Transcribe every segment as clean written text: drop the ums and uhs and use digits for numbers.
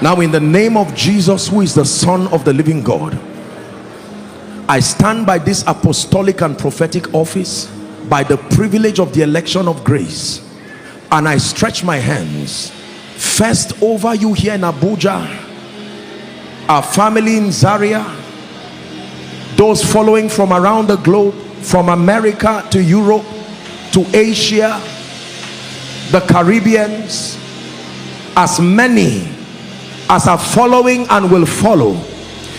Now, in the name of Jesus, who is the Son of the living God, I stand by this apostolic and prophetic office, by the privilege of the election of grace, and I stretch my hands first over you here in Abuja, our family in Zaria, those following from around the globe, from America to Europe to Asia, the Caribbeans, as many as are following and will follow.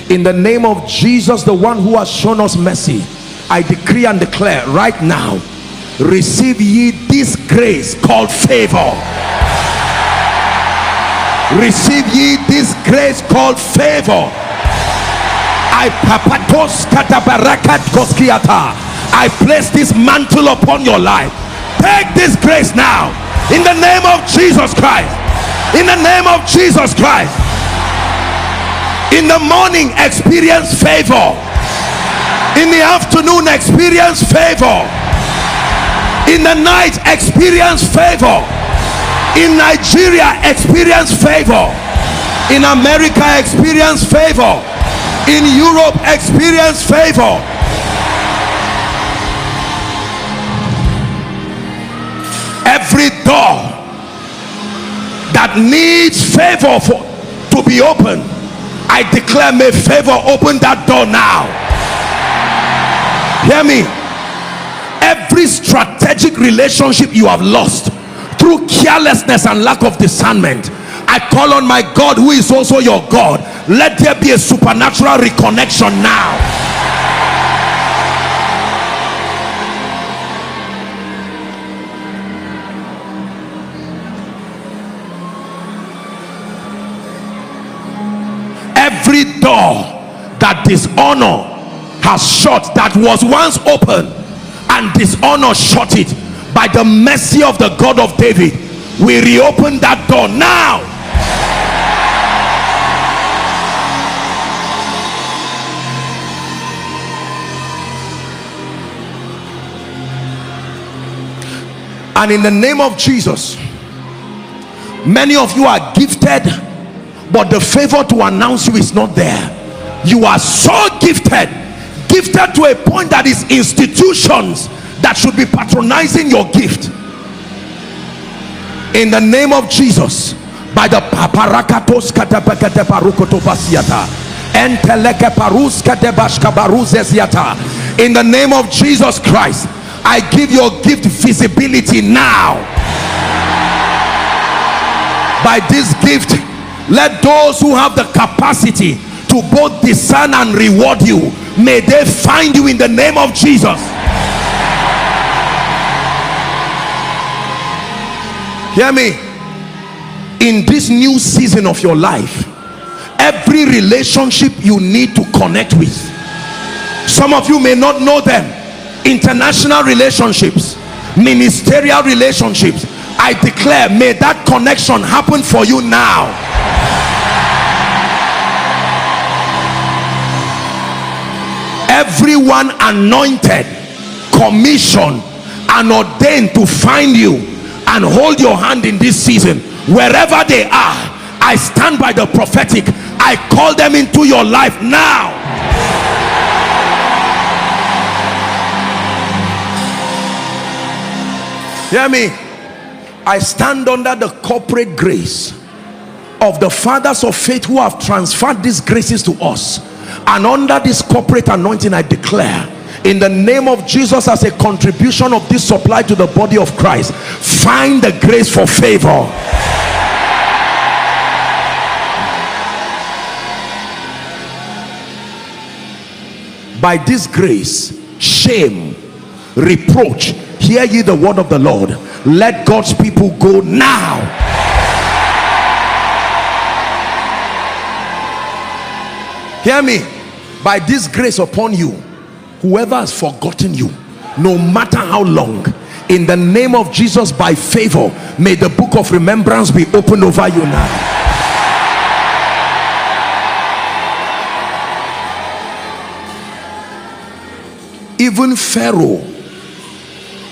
In the name of Jesus, the one who has shown us mercy, I decree and declare right now, receive ye this grace called favor. Receive ye this grace called favor. I place this mantle upon your life. Take this grace now, in the name of Jesus Christ. In the name of Jesus Christ. In the morning, experience favor. In the afternoon, experience favor. In the night, experience favor. In Nigeria, experience favor. In America, experience favor. In Europe, experience favor. Every door that needs favor to be open, I declare, may favor open that door now. Hear me. Every strategic relationship you have lost through carelessness and lack of discernment, I call on my God, who is also your God. Let there be a supernatural reconnection now. Every door that dishonor has shut, that was once open and dishonor shut it, by the mercy of the God of David, we reopen that door now. And in the name of Jesus, many of you are gifted, but the favor to announce you is not there. You are so gifted to a point that is institutions that should be patronizing your gift. In the name of Jesus, by the paparakatos in the name of Jesus Christ, I give your gift visibility now. By this gift, let those who have the capacity to both discern and reward you, may they find you in the name of Jesus. Hear me. In this new season of your life, every relationship you need to connect with, some of you may not know them, international relationships, ministerial relationships, I declare, may that connection happen for you now. Everyone anointed, commissioned and ordained to find you and hold your hand in this season, wherever they are, I stand by the prophetic. I call them into your life now. Hear me. I stand under the corporate grace of the fathers of faith who have transferred these graces to us, and under this corporate anointing, I declare, in the name of Jesus, as a contribution of this supply to the body of Christ, find the grace for favor. By this grace, shame, reproach, hear ye the word of the Lord. Let God's people go now. Hear me. By this grace upon you, whoever has forgotten you, no matter how long, in the name of Jesus, by favor, may the book of remembrance be opened over you now. Even Pharaoh,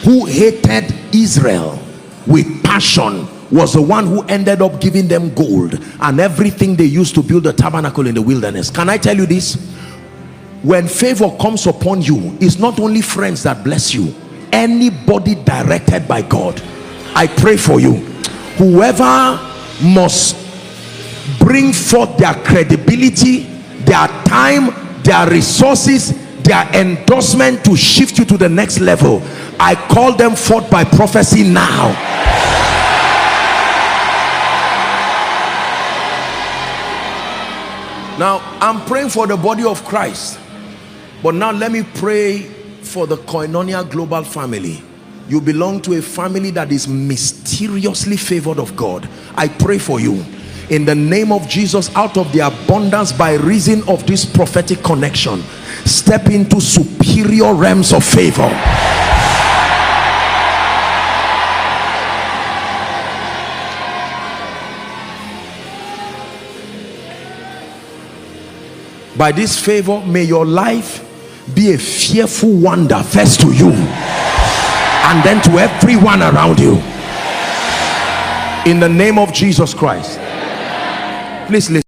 who hated Israel with passion, was the one who ended up giving them gold and everything they used to build the tabernacle in the wilderness. Can I tell you this? When favor comes upon you, it's not only friends that bless you, anybody directed by God. I pray for you, whoever must bring forth their credibility, their time, their resources, their endorsement to shift you to the next level, I call them forth by prophecy now. Now I'm praying for the body of Christ, but now let me pray for the Koinonia global family. You belong to a family that is mysteriously favored of God. I pray for you in the name of Jesus, out of the abundance by reason of this prophetic connection, step into superior realms of favor. By this favor, may your life be a fearful wonder, first to you and then to everyone around you, in the name of Jesus Christ. Please listen.